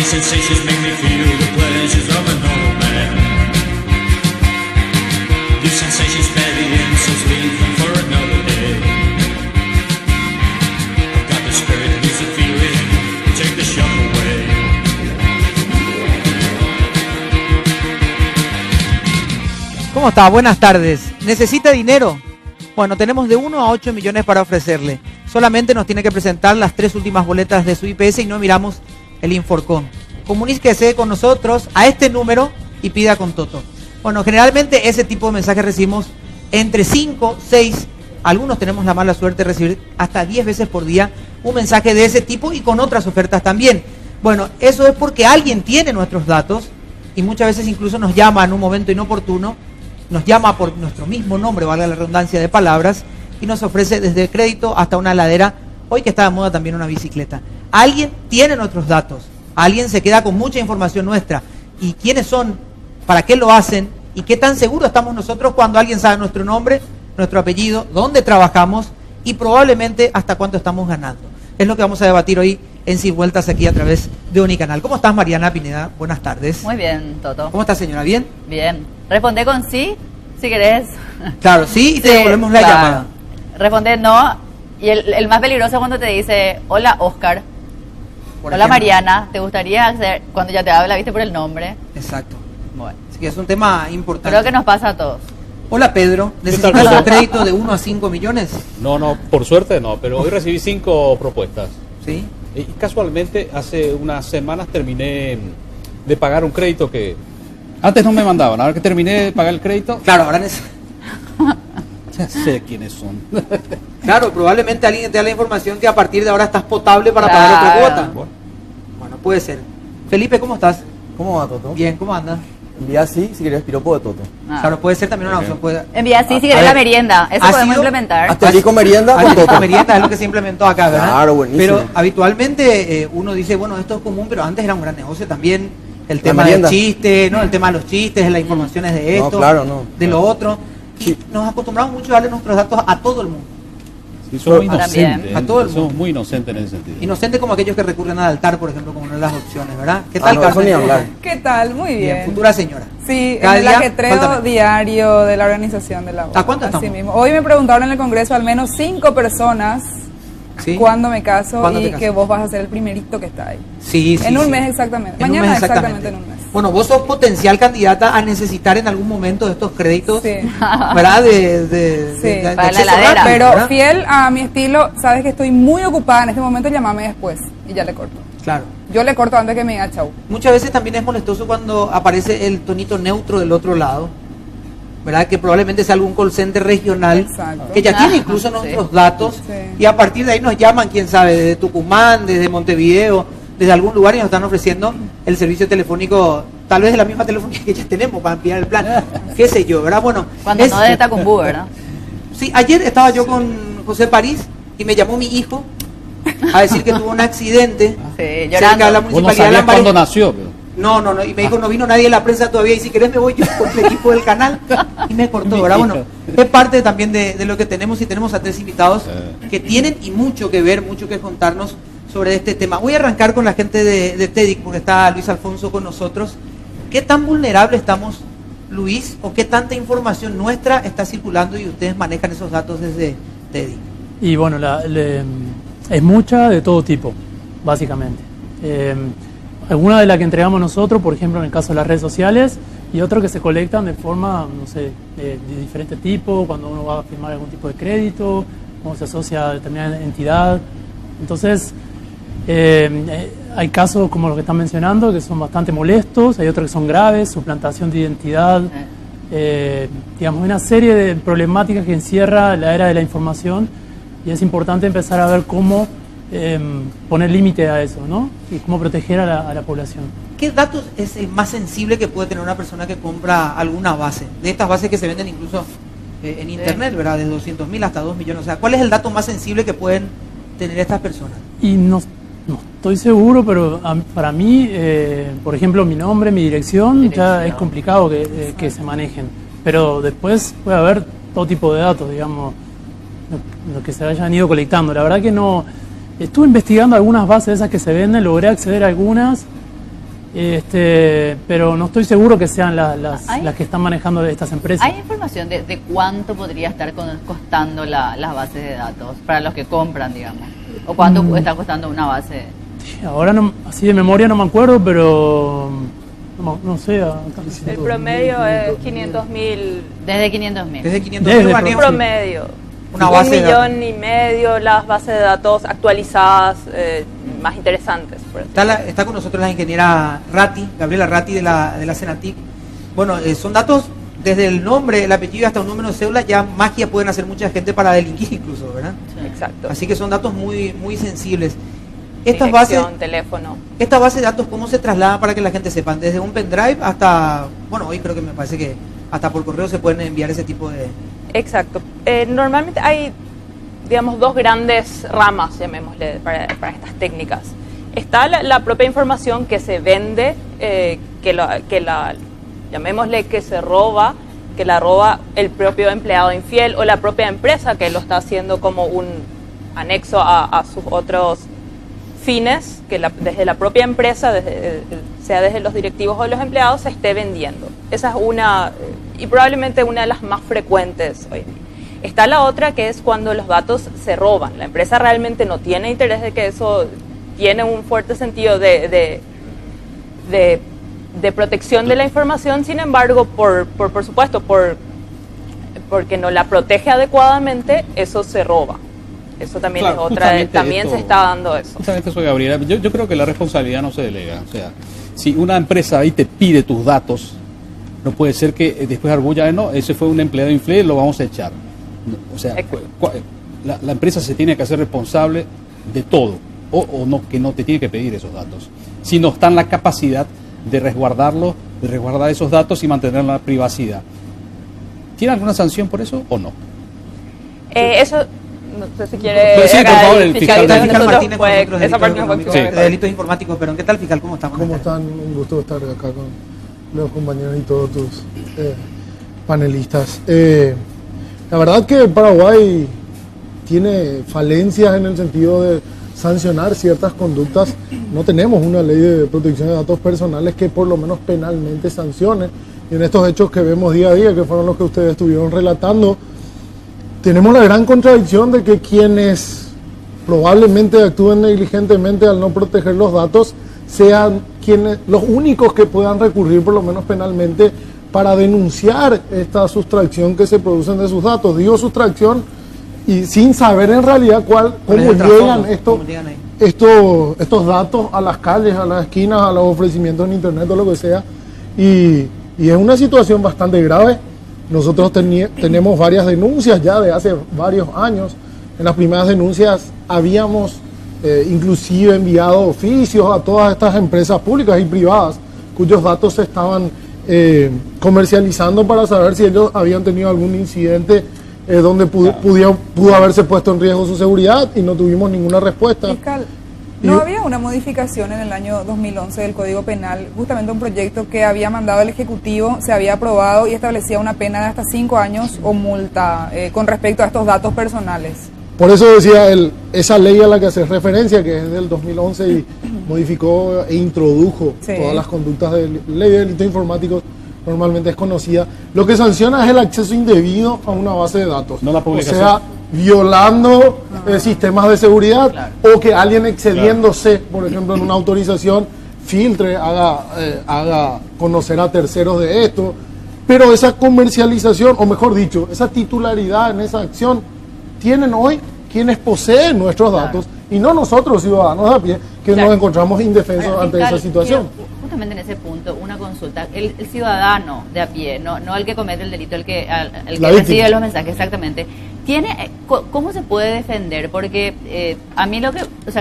These sensations make me feel the pleasures of an old man. These sensations fed in, so leave them for another day. I've got the spirit, needs the feeling, take the shock away. ¿Cómo está? Buenas tardes. ¿Necesita dinero? Bueno, tenemos de 1 a 8 millones para ofrecerle. Solamente nos tiene que presentar las 3 últimas boletas de su IPS y no miramos el Inforcon. Comuníquese con nosotros a este número y pida con Toto. Bueno, generalmente ese tipo de mensajes recibimos entre 5, 6, algunos tenemos la mala suerte de recibir hasta 10 veces por día un mensaje de ese tipo y con otras ofertas también. Bueno, eso es porque alguien tiene nuestros datos y muchas veces incluso nos llama en un momento inoportuno, nos llama por nuestro mismo nombre, valga la redundancia de palabras, y nos ofrece desde crédito hasta una heladera, hoy que está de moda también una bicicleta. Alguien tiene nuestros datos, alguien se queda con mucha información nuestra. ¿Y quiénes son? ¿Para qué lo hacen? ¿Y qué tan seguros estamos nosotros cuando alguien sabe nuestro nombre, nuestro apellido, dónde trabajamos y probablemente hasta cuánto estamos ganando? Es lo que vamos a debatir hoy en Sin Vueltas aquí a través de Unicanal. ¿Cómo estás, Mariana Pineda? Buenas tardes. Muy bien, Toto. ¿Cómo está, señora? ¿Bien? Bien. Responde con sí, si querés. Claro, sí, y te devolvemos la llamada. Responde no, y el más peligroso es cuando te dice, hola, Oscar. Hola, Mariana, ¿te gustaría hacer? Cuando ya te habla, viste, por el nombre. Exacto. Bueno. Así que es un tema importante. Creo que nos pasa a todos. Hola, Pedro. ¿Necesitas un crédito de 1 a 5 millones? No, por suerte no, pero hoy recibí 5 propuestas. ¿Sí? Y casualmente hace unas semanas terminé de pagar un crédito que antes no me mandaban. Ahora que terminé de pagar el crédito, Claro, ahora ya sé quiénes son. Claro, probablemente alguien te da la información que a partir de ahora estás potable para pagar otra cuota. Bueno, puede ser. Felipe, ¿cómo estás? ¿Cómo va, Toto? Bien, ¿cómo andas? Envía sí si querés piropo de Toto. Claro, puede ser también una opción. Envía sí, si querés la merienda. Eso podemos implementar. Hasta allí con merienda con Toto. La merienda es lo que se implementó acá, ¿verdad? Claro, buenísimo. Pero habitualmente uno dice, bueno, esto es común, pero antes era un gran negocio también. El La tema del merienda. chiste, ¿no? El tema de los chistes, las informaciones de esto, No, claro, no. de lo otro. Y Sí. nos acostumbramos mucho a darle nuestros datos a todo el mundo. Sí, somos También. inocentes. A todo el mundo. Somos muy inocentes en ese sentido. Inocente como aquellos que recurren al altar, por ejemplo, como una de las opciones, ¿verdad? ¿Qué Ah, tal, no, eso Carmen? ni hablar. ¿Qué tal? Muy bien. Futura señora. Sí, Cada en el día, ajetreo cuéntame. diario de la organización de la boda. ¿A cuánto Así estamos? mismo. Hoy me preguntaron en el Congreso al menos 5 personas ¿Sí? cuándo me caso ¿Cuándo te y casas? que vos vas a ser el primerito que está ahí. Sí, sí. En un sí. mes exactamente. En un Mañana mes exactamente en un mes. Bueno, vos sos potencial candidata a necesitar en algún momento de estos créditos, Sí. ¿verdad? De Sí, para la acceso heladera. rápido, Pero ¿verdad? fiel a mi estilo, sabes que estoy muy ocupada en este momento, llámame después y ya le corto. Claro. Yo le corto antes que me diga chau. Muchas veces también es molestoso cuando aparece el tonito neutro del otro lado, ¿verdad? Que probablemente sea algún call center regional, Exacto. que ya tiene incluso nuestros datos, Sí. y a partir de ahí nos llaman, quién sabe, desde Tucumán, desde Montevideo, desde algún lugar, y nos están ofreciendo el servicio telefónico, tal vez de la misma telefonía que ya tenemos para ampliar el plan, qué sé yo, ¿verdad? Bueno, Cuando no de Tacumbú, ¿verdad? Sí, ayer estaba yo con José París y me llamó mi hijo a decir que tuvo un accidente Sí, cerca de la llorando. Vos no municipalidad de sabías Lambaré. cuándo nació, pero No, y me dijo, no vino nadie de la prensa todavía, y si querés me voy yo con el equipo del canal, y me cortó, ¿verdad? Bueno, es parte también de lo que tenemos, y tenemos a 3 invitados que tienen y mucho que ver, mucho que contarnos sobre este tema. Voy a arrancar con la gente de TEDIC, porque está Luis Alfonso con nosotros. ¿Qué tan vulnerable estamos, Luis, o qué tanta información nuestra está circulando y ustedes manejan esos datos desde TEDIC? Y bueno, es mucha de todo tipo, básicamente. Alguna de las que entregamos nosotros, por ejemplo, en el caso de las redes sociales, y otras que se colectan de forma, no sé, de diferente tipo, cuando uno va a firmar algún tipo de crédito, cómo se asocia a determinada entidad. Entonces, hay casos como los que están mencionando que son bastante molestos, hay otros que son graves, suplantación de identidad, digamos, una serie de problemáticas que encierra la era de la información, y es importante empezar a ver cómo poner límite a eso, ¿no? Y cómo proteger a la población. ¿Qué datos es el más sensible que puede tener una persona que compra alguna base? De estas bases que se venden incluso en internet, ¿verdad? De 200.000 hasta 2 millones. O sea, ¿cuál es el dato más sensible que pueden tener estas personas? Y no estoy seguro, pero para mí, por ejemplo, mi nombre, mi dirección, ya es complicado que se manejen. Pero después puede haber todo tipo de datos, digamos, lo que se hayan ido colectando. La verdad que no... Estuve investigando algunas bases de esas que se venden, logré acceder a algunas, Pero no estoy seguro que sean las ¿Hay? que están manejando estas empresas. ¿Hay información de cuánto podría estar costando las bases de datos para los que compran, digamos? ¿O cuánto está costando una base? Ahora no, así de memoria no me acuerdo, pero no sé. El promedio es 500.000. Desde 500.000. Desde 500 Desde mil el guaneos. Promedio. Una Un base de datos. 1,5 millones las bases de datos actualizadas más interesantes. Por así Está con nosotros la ingeniera Ratti, Gabriela Ratti de la Senatic. Bueno, son datos desde el nombre, el apellido hasta un número de cédula, ya magia pueden hacer mucha gente para delinquir incluso, ¿verdad? Exacto. Así que son datos muy, muy sensibles. Estas bases, Dirección, teléfono. esta base de datos, ¿cómo se traslada para que la gente sepa? Desde un pendrive hasta, bueno, hoy creo que me parece que hasta por correo se pueden enviar ese tipo de... Exacto. Normalmente hay, digamos, dos grandes ramas, llamémosle, para estas técnicas. Está la propia información que se vende, llamémosle que se roba, que la roba el propio empleado infiel o la propia empresa que lo está haciendo como un anexo a sus otros fines, que desde la propia empresa, sea desde los directivos o los empleados, se esté vendiendo. Esa es una, y probablemente una de las más frecuentes hoy en día. Está la otra, que es cuando los datos se roban. La empresa realmente no tiene interés de que eso tiene un fuerte sentido de protección de la información, sin embargo, por supuesto, porque no la protege adecuadamente, eso se roba. Eso también Claro, es otra, justamente también esto- se está dando eso. Justamente eso, Gabriela. Yo creo que la responsabilidad no se delega. O sea, si una empresa ahí te pide tus datos, no puede ser que después arguya, no, ese fue un empleado infiel, lo vamos a echar. No, o sea, Exacto. la empresa se tiene que hacer responsable de todo, o no, que no te tiene que pedir esos datos. Si no está en la capacidad de resguardarlo, de resguardar esos datos y mantener la privacidad. ¿Tiene alguna sanción por eso o no? Eso, no sé si quiere... Pues sí, por acá favor, el el fiscal fiscal de Fiscal nosotros Martínez con puede- nosotros, esa parte no puede delitos, explicar. de delitos informáticos, pero ¿qué tal, fiscal? ¿Cómo estamos? ¿Cómo están? Un gusto estar acá con los compañeros y todos tus panelistas. La verdad que Paraguay tiene falencias en el sentido de sancionar ciertas conductas. No tenemos una ley de protección de datos personales que por lo menos penalmente sancione. Y en estos hechos que vemos día a día, que fueron los que ustedes estuvieron relatando, tenemos la gran contradicción de que quienes probablemente actúen negligentemente al no proteger los datos sean los únicos que puedan recurrir por lo menos penalmente para denunciar esta sustracción que se producen de sus datos. Digo sustracción y sin saber en realidad ¿Cuál cómo es el trasfondo? llegan ¿Cómo llegan ahí? estos datos a las calles, a las esquinas, a los ofrecimientos en internet o lo que sea. Y es una situación bastante grave. Nosotros tenemos varias denuncias ya de hace varios años. En las primeras denuncias habíamos inclusive enviado oficios a todas estas empresas públicas y privadas cuyos datos se estaban comercializando para saber si ellos habían tenido algún incidente donde pudo haberse puesto en riesgo su seguridad, y no tuvimos ninguna respuesta. Fiscal, Y- ¿no había una modificación en el año 2011 del Código Penal, justamente un proyecto que había mandado el Ejecutivo, se había aprobado y establecía una pena de hasta 5 años o multa con respecto a estos datos personales? Por eso decía esa ley a la que haces referencia, que es del 2011 y modificó e introdujo Sí. todas las conductas de ley de delitos informáticos, normalmente es conocida. Lo que sanciona es el acceso indebido a una base de datos. No la o publicación. sea, violando sistemas de seguridad, o que alguien excediéndose, por ejemplo, en una autorización, filtre, haga conocer a terceros de esto. Pero esa comercialización, o mejor dicho, esa titularidad en esa acción, tienen hoy quienes poseen nuestros datos, y no nosotros, ciudadanos de a pie, que Claro. nos encontramos indefensos Ahora, ante fiscal, esa situación. quiero justamente en ese punto, una consulta. El ciudadano de a pie, no el que comete el delito, el que La recibe víctima. los mensajes, exactamente. ¿Cómo se puede defender? Porque a mí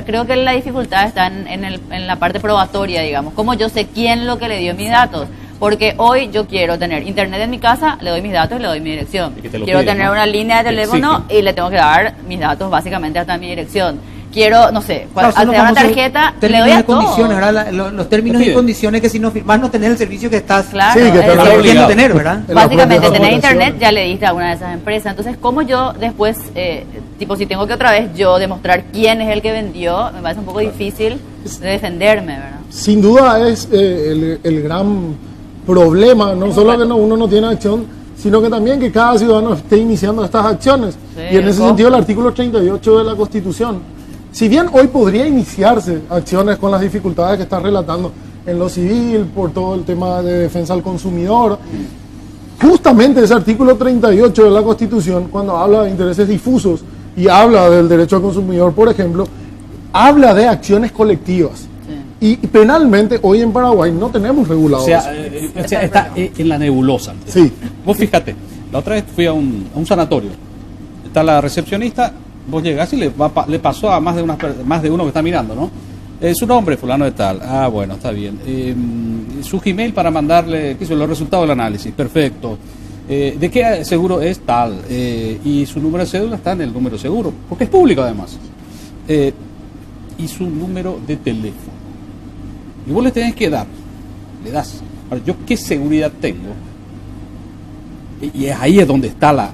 creo que la dificultad está en la parte probatoria, digamos. ¿Cómo yo sé quién lo que le dio mis datos? Porque hoy yo quiero tener internet en mi casa, le doy mis datos y le doy mi dirección. Y que te lo Quiero piden, tener ¿no? una línea de Te teléfono exigen. y le tengo que dar mis datos básicamente hasta mi dirección. quiero, no sé, Claro, son al los tener una famosos tarjeta, le términos doy y a todo. condiciones, ¿verdad? Los términos Te y pide. condiciones que si no firmas no tenés el servicio que estás Claro, Sí, que te es lo decir, queriendo obligado. tener, ¿verdad? En las básicamente propias tenés aplicaciones. internet, ya le diste a una de esas empresas. Entonces, ¿cómo yo después, tipo, si tengo que otra vez yo demostrar quién es el que vendió, me parece un poco difícil de defenderme, ¿verdad? Sin duda es el gran problema, no solo que uno no tiene acción, sino que también que cada ciudadano esté iniciando estas acciones. Sí, Y en el ese costo. sentido el artículo 38 de la Constitución, si bien hoy podría iniciarse acciones con las dificultades que está relatando en lo civil, por todo el tema de defensa al consumidor, justamente ese artículo 38 de la Constitución, cuando habla de intereses difusos y habla del derecho al consumidor, por ejemplo, habla de acciones colectivas. Y penalmente hoy en Paraguay no tenemos O regulados. sea, está en la nebulosa. Sí. Vos fíjate, la otra vez fui a un sanatorio. Está la recepcionista, vos llegás y le pasó a más de uno que está mirando, ¿no? Su nombre, fulano de tal. Ah, bueno, está bien. Su Gmail para mandarle los resultados del análisis. Perfecto. ¿De qué seguro es tal? Y su número de cédula está en el número de seguro, porque es público además. Y su número de teléfono. Y vos le tenés que dar, le das. Ahora, ¿yo qué seguridad tengo? Y ahí es donde está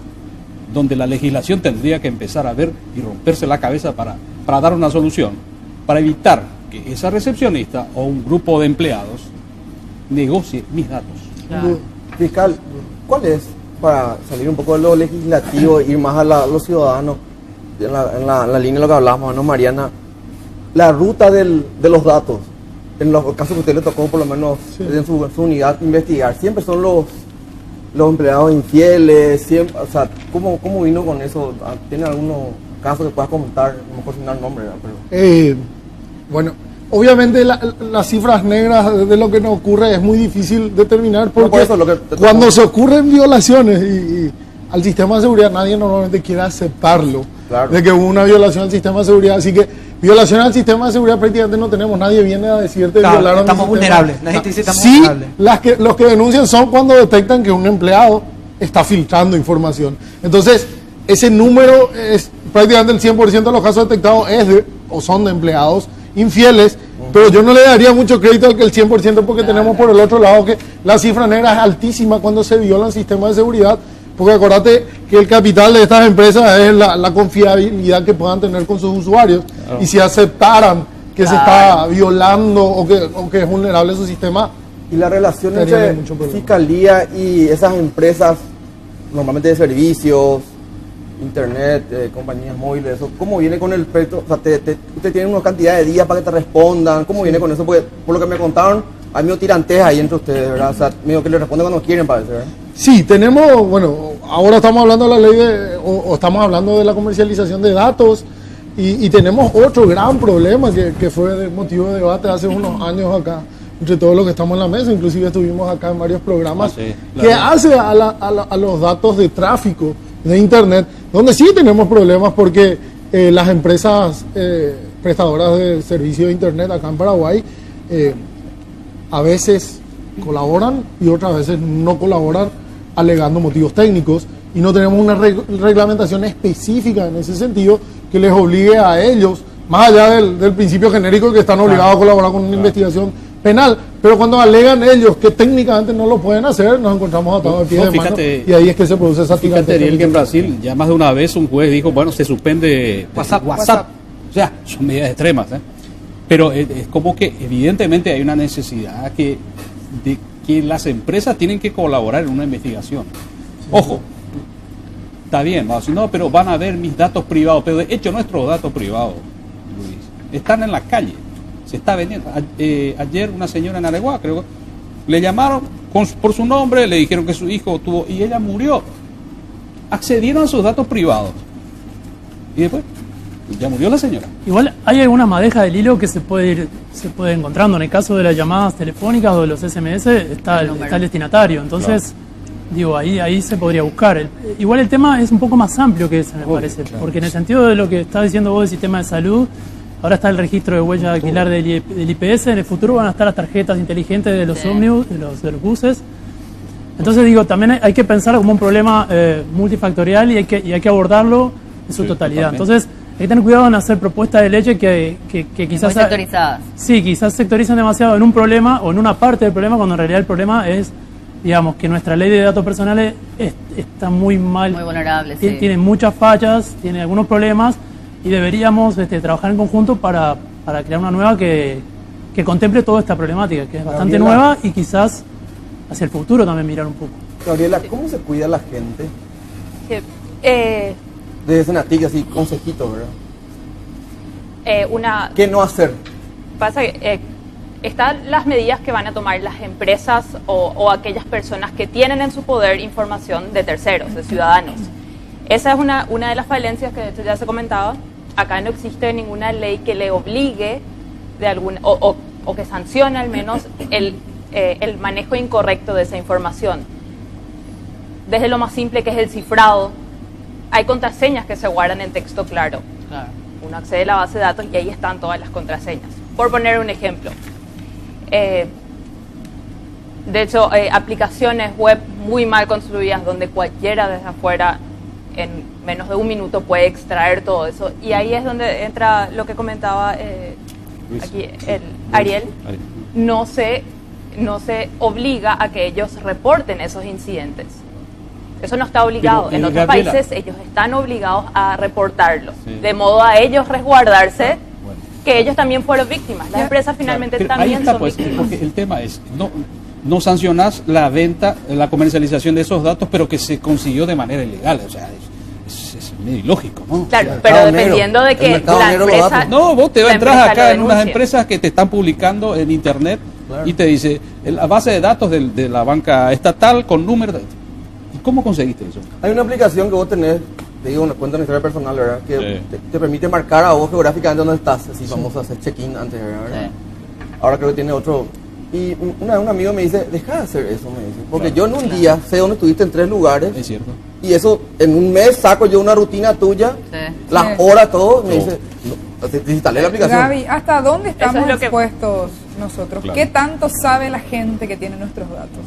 donde la legislación tendría que empezar a ver y romperse la cabeza para dar una solución, para evitar que esa recepcionista o un grupo de empleados negocie mis datos. Claro. Fiscal, ¿cuál es, para salir un poco de lo legislativo, ir más a los ciudadanos, en la línea de lo que hablábamos, ¿no, Mariana? La ruta de los datos, en los casos que a usted le tocó, por lo menos en su unidad, investigar, siempre son los empleados infieles, siempre, o sea, ¿cómo vino con eso? ¿Tiene algunos casos que puedas comentar? A lo mejor sin dar nombre, ¿verdad? Pero... Bueno, obviamente las cifras negras de lo que nos ocurre es muy difícil determinar porque por eso lo que cuando se ocurren violaciones y al sistema de seguridad nadie normalmente quiere aceptarlo, Claro. de que hubo una violación al sistema de seguridad, así que violación al sistema de seguridad prácticamente no tenemos, nadie viene a decirte Claro, violaron el estamos sistema. vulnerables, la gente dice estamos Sí, vulnerables. los que denuncian son cuando detectan que un empleado está filtrando información. Entonces, ese número es prácticamente el 100% de los casos detectados o son de empleados infieles, pero yo no le daría mucho crédito al que el 100% porque tenemos por el otro lado que la cifra negra es altísima cuando se violan sistemas de seguridad, porque acuérdate que el capital de estas empresas es la confiabilidad que puedan tener con sus usuarios, y si aceptaran que se está violando o que es vulnerable su sistema. Y la relación Estaría entre mucho problema. fiscalía y esas empresas, normalmente de servicios, internet, compañías móviles, eso, ¿cómo viene con el proyecto? O sea, usted tiene una cantidad de días para que te respondan, ¿cómo viene con eso? Porque por lo que me contaron, hay medio tirantes ahí entre ustedes, ¿verdad? O sea, medio que le responden cuando quieren, parece, ¿verdad? Sí, tenemos, bueno, ahora estamos hablando de la ley o estamos hablando de la comercialización de datos y tenemos otro gran problema que fue de motivo de debate hace unos años acá, entre todos los que estamos en la mesa, inclusive estuvimos acá en varios programas, Ah, sí, que claro. hace a los datos de tráfico de Internet, donde sí tenemos problemas porque las empresas prestadoras de servicio de Internet acá en Paraguay a veces colaboran y otras veces no colaboran alegando motivos técnicos y no tenemos una reglamentación específica en ese sentido que les obligue a ellos, más allá del principio genérico que están obligados a colaborar con una investigación penal, pero cuando alegan ellos que técnicamente no lo pueden hacer, nos encontramos atados de pie No, de mano fíjate- y ahí es que se produce esa Fíjate, tirantez. Ariel, que en Brasil ya más de una vez un juez dijo, bueno, se suspende WhatsApp. O sea, son medidas extremas, ¿eh? Pero es como que evidentemente hay una necesidad de que las empresas tienen que colaborar en una investigación. Ojo, está bien, vamos a decir, no, pero van a ver mis datos privados, pero de hecho nuestros datos privados, Luis, están en la calle, se está vendiendo. Ayer una señora en Areguá, creo, le llamaron por su nombre, le dijeron que su hijo tuvo, y ella murió. Accedieron a sus datos privados. Y después, ya murió la señora. Igual hay alguna madeja del hilo que se puede encontrando. En el caso de las llamadas telefónicas o de los SMS está el destinatario. Entonces, digo, ahí se podría buscar. Igual el tema es un poco más amplio que ese, me parece. claro. Porque en el sentido de lo que estás diciendo vos del sistema de salud, ahora está el registro de huella dactilar del IPS. En el futuro van a estar las tarjetas inteligentes de los ómnibus, de los buses. Entonces, digo, también hay que pensar como un problema multifactorial y hay que abordarlo en su Sí, totalidad. totalmente. Entonces, hay que tener cuidado en hacer propuestas de ley que Muy quizás... sectorizadas. Sí, quizás sectorizan demasiado en un problema o en una parte del problema, cuando en realidad el problema es, digamos, que nuestra ley de datos personales está muy mal. Muy vulnerable, Tiene, sí. tiene muchas fallas, tiene algunos problemas y deberíamos trabajar en conjunto para crear una nueva que contemple toda esta problemática, que es bastante Gabriela. nueva y quizás hacia el futuro también mirar un poco. Gabriela, ¿cómo se cuida la gente? Eh, Desde Senatic, así, consejito, ¿verdad? una ¿Qué no hacer? pasa que están las medidas que van a tomar las empresas o aquellas personas que tienen en su poder información de terceros, de ciudadanos. Esa es una de las falencias que de hecho ya se comentaba. Acá no existe ninguna ley que le obligue de o que sancione al menos el manejo incorrecto de esa información. Desde lo más simple, que es el cifrado, hay contraseñas que se guardan en texto claro. Claro. Uno accede a la base de datos y ahí están todas las contraseñas. Por poner un ejemplo, de hecho, aplicaciones web muy mal construidas donde cualquiera desde afuera en menos de un minuto puede extraer todo eso. Y ahí es donde entra lo que comentaba aquí Ariel. No se obliga a que ellos reporten esos incidentes. Eso no está obligado. Pero, En otros Gabriela, países ellos están obligados a reportarlos, Sí. de modo a ellos resguardarse que ellos también fueron víctimas. Las empresas finalmente Pero ahí también está, son pues, víctimas. porque el tema es, no sancionás la venta, la comercialización de esos datos, pero que se consiguió de manera ilegal. O sea, es medio ilógico, ¿no? Claro, el pero mercado dependiendo negro. de El que mercado la negro lo empresa... da. No, vos te la entras empresa acá lo en unas denuncie. empresas que te están publicando en internet Claro. y te dice la base de datos de la banca estatal con números. ¿Y cómo conseguiste eso? Hay una aplicación que vos tenés, te digo, una cuenta de una historia personal, ¿verdad? Que Sí. te permite marcar a vos geográficamente dónde estás. Así vamos a hacer check-in antes, ¿verdad? Ahora creo que tiene otro. Y un amigo me dice, deja de hacer eso, me dice. Porque yo en un día sé dónde estuviste en 3 lugares. Es cierto. Y eso, en un mes saco yo una rutina tuya, Sí. las Sí. horas, todo. Me Todo. dice, no, te instalé la aplicación. Gaby, ¿hasta dónde estamos es lo que- expuestos nosotros? Claro. ¿Qué tanto sabe la gente que tiene nuestros datos?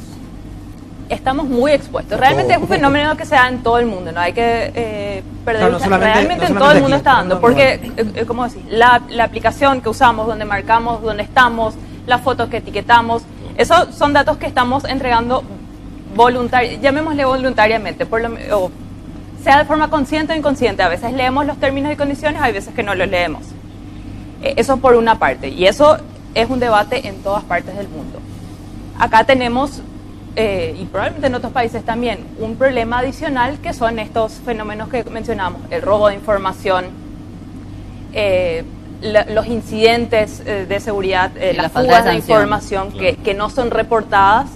Estamos muy expuestos. Realmente es un fenómeno que se da en todo el mundo, no hay que perder Claro, no vista. solamente- Realmente no en todo el solamente mundo aquí, está dando, no, porque, como decís, la aplicación que usamos, donde marcamos dónde estamos, las fotos que etiquetamos, esos son datos que estamos entregando llamémosle voluntariamente, o sea de forma consciente o inconsciente. A veces leemos los términos y condiciones, hay veces que no los leemos. Eso por una parte, y eso es un debate en todas partes del mundo. Acá tenemos, y probablemente en otros países también, un problema adicional que son estos fenómenos que mencionamos, el robo de información, los incidentes de seguridad, Y la las falta fugas de de sanción. información que no son reportadas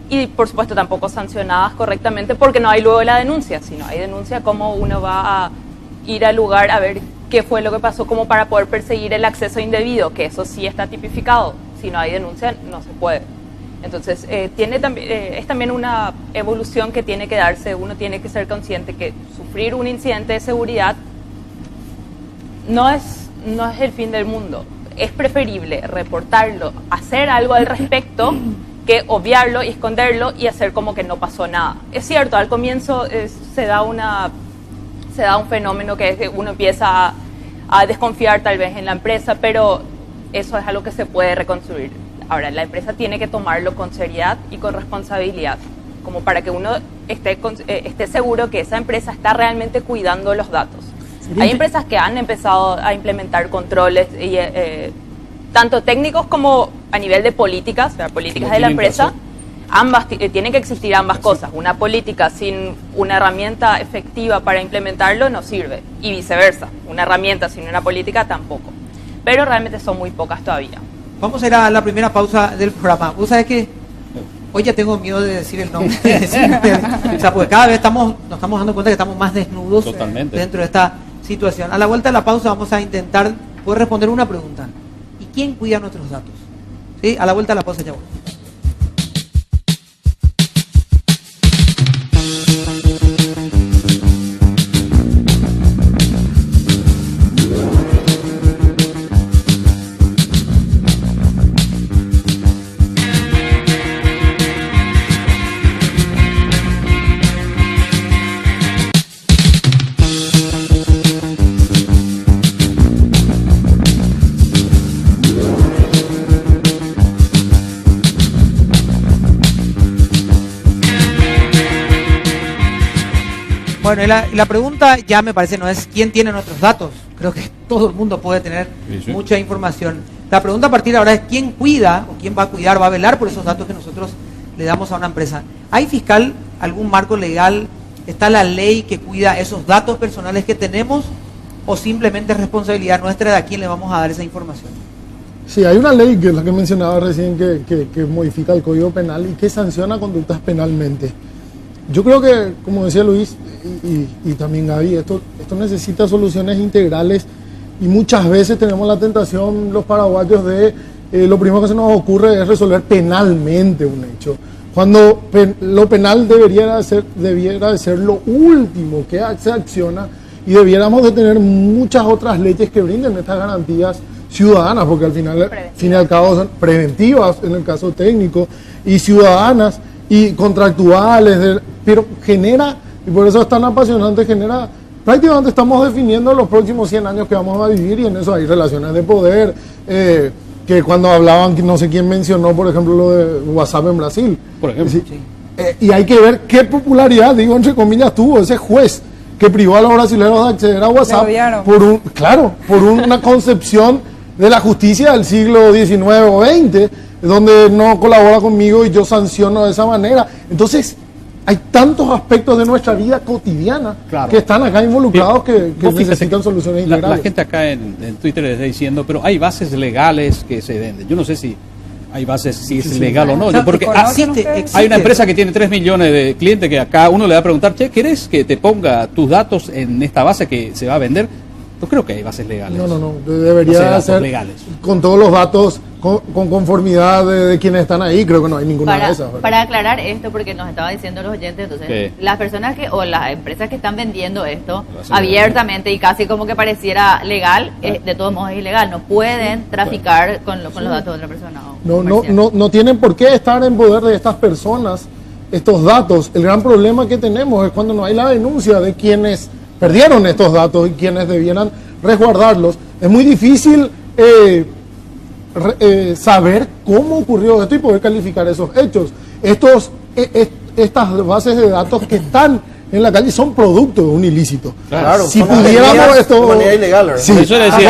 y por supuesto tampoco sancionadas correctamente porque no hay luego la denuncia. Si no hay denuncia, ¿cómo uno va a ir al lugar a ver qué fue lo que pasó como para poder perseguir el acceso indebido? Que eso sí está tipificado. Si no hay denuncia, no se puede. Entonces, es también una evolución que tiene que darse. Uno tiene que ser consciente que sufrir un incidente de seguridad no es el fin del mundo. Es preferible reportarlo, hacer algo al respecto, que obviarlo y esconderlo y hacer como que no pasó nada. Es cierto, al comienzo se da un fenómeno que es que uno empieza a desconfiar tal vez en la empresa, pero eso es algo que se puede reconstruir. Ahora, la empresa tiene que tomarlo con seriedad y con responsabilidad, como para que uno esté seguro que esa empresa está realmente cuidando los datos. Hay empresas que han empezado a implementar controles, tanto técnicos como a nivel de políticas, o sea, políticas Lo de la tienen que empresa. hacer. Ambas tienen que existir ambas cosas. Una política sin una herramienta efectiva para implementarlo no sirve, y viceversa. Una herramienta sin una política tampoco. Pero realmente son muy pocas todavía. Vamos a ir a la primera pausa del programa. Vos sabés que hoy ya tengo miedo de decir el nombre. O sea, porque cada vez nos estamos dando cuenta que estamos más desnudos Totalmente. dentro de esta situación. A la vuelta de la pausa vamos a intentar poder responder una pregunta. ¿Y quién cuida nuestros datos? ¿Sí? A la vuelta de la pausa ya voy. Bueno, y la pregunta ya me parece no es quién tiene nuestros datos. Creo que todo el mundo puede tener Sí. mucha información. La pregunta a partir de ahora es quién cuida o quién va a cuidar, va a velar por esos datos que nosotros le damos a una empresa. ¿Hay fiscal algún marco legal? ¿Está la ley que cuida esos datos personales que tenemos? ¿O simplemente es responsabilidad nuestra de a quién le vamos a dar esa información? Sí, hay una ley que es la que mencionaba recién que modifica el Código Penal y que sanciona conductas penalmente. Yo creo que, como decía Luis y también Gaby, esto necesita soluciones integrales y muchas veces tenemos la tentación los paraguayos de lo primero que se nos ocurre es resolver penalmente un hecho, cuando lo penal debiera de ser lo último que se acciona y debiéramos de tener muchas otras leyes que brinden estas garantías ciudadanas, porque al final, fin y al cabo, son preventivas en el caso técnico y ciudadanas y contractuales, pero genera, y por eso es tan apasionante, genera, prácticamente estamos definiendo los próximos 100 años que vamos a vivir y en eso hay relaciones de poder, que cuando hablaban, no sé quién mencionó, por ejemplo, lo de WhatsApp en Brasil. Por ejemplo. Sí. Y hay que ver qué popularidad, digo entre comillas, tuvo ese juez que privó a los brasileños de acceder a WhatsApp por una concepción de la justicia del siglo XIX o XX, donde no colabora conmigo y yo sanciono de esa manera. Entonces, hay tantos aspectos de nuestra vida cotidiana que están acá involucrados que necesitan soluciones integrales. La gente acá en Twitter les está diciendo, pero hay bases legales que se venden. Yo no sé si hay bases, si es legal o no. Porque hay una empresa que tiene 3 millones de clientes que acá uno le va a preguntar, che, ¿querés que te ponga tus datos en esta base que se va a vender? Yo creo que hay bases legales. No. Debería ser legales. Con todos los datos, con conformidad de quienes están ahí. Creo que no hay ninguna de esas. Para aclarar esto, porque nos estaba diciendo los oyentes, entonces, las personas o las empresas que están vendiendo esto abiertamente y casi como que pareciera legal, de todos modos es ilegal. No pueden traficar con los datos de otra persona. No tienen por qué estar en poder de estas personas estos datos. El gran problema que tenemos es cuando no hay la denuncia de quienes perdieron estos datos y quienes debieran resguardarlos. Es muy difícil saber cómo ocurrió esto y poder calificar esos hechos. Estas bases de datos que están en la calle son producto de un ilícito. Claro, si pudiéramos esto de manera ilegal,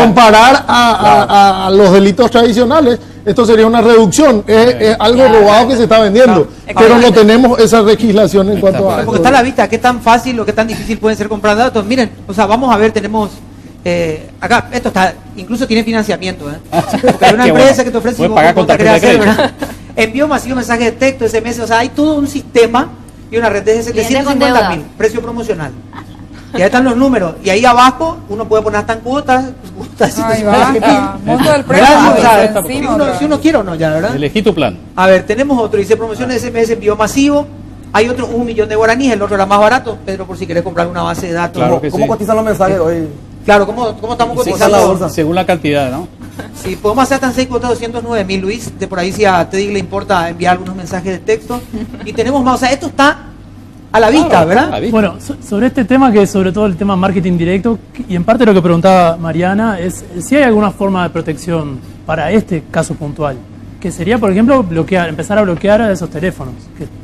comparar a los delitos tradicionales, esto sería una reducción. Es algo robado que se está vendiendo, pero no tenemos esa legislación en cuanto a esto. Porque está a la vista qué tan fácil o qué tan difícil pueden ser comprar datos. Miren, o sea, vamos a ver, tenemos acá, esto está, incluso tiene financiamiento, porque hay una empresa que te ofrece pagar con tarjeta de crédito. Envío masivo, mensaje de texto, SMS, o sea, hay todo un sistema y una red de 750.000, precio promocional. Y ahí están los números. Y ahí abajo uno puede poner hasta en cuotas. Monto del precio. Si uno quiere o no, ya, ¿verdad? Elegí tu plan. A ver, tenemos otro. Dice promoción de SMS envío masivo. Hay otro, 1 millón de guaraníes. El otro era más barato. Pedro, por si querés comprar una base de datos. Claro, ¿cómo cotizan los mensajes hoy? Claro, ¿cómo estamos cotizando? La bolsa? Según la cantidad, ¿no? Sí, podemos hacer hasta en 6 cuotas 209.000, Luis. De por ahí si a Teddy le importa enviar algunos mensajes de texto. Y tenemos más. O sea, esto está a la vista, ¿verdad? Bueno, sobre este tema, que es sobre todo el tema marketing directo, y en parte lo que preguntaba Mariana, es si hay alguna forma de protección para este caso puntual, que sería, por ejemplo, empezar a bloquear a esos teléfonos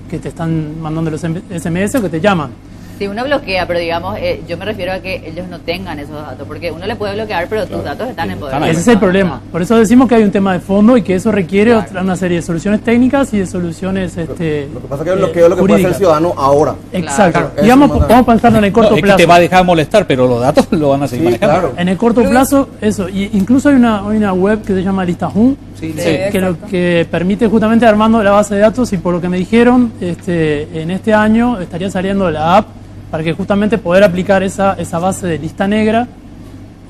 que te están mandando los SMS o que te llaman. Si uno bloquea, pero digamos, yo me refiero a que ellos no tengan esos datos, porque uno le puede bloquear, pero tus datos están en poder. Ese es el problema. Por eso decimos que hay un tema de fondo y que eso requiere una serie de soluciones técnicas y de soluciones lo que pasa es que el bloqueo es lo que puede hacer el ciudadano ahora. Exacto. Y vamos a pensarlo en el corto plazo. Es que te va a dejar molestar, pero los datos lo van a seguir manejando. Claro. En el corto plazo, eso. Y incluso hay una web que se llama Listahun, que lo que permite justamente armando la base de datos, y por lo que me dijeron, en este año estaría saliendo la app para que justamente poder aplicar esa base de lista negra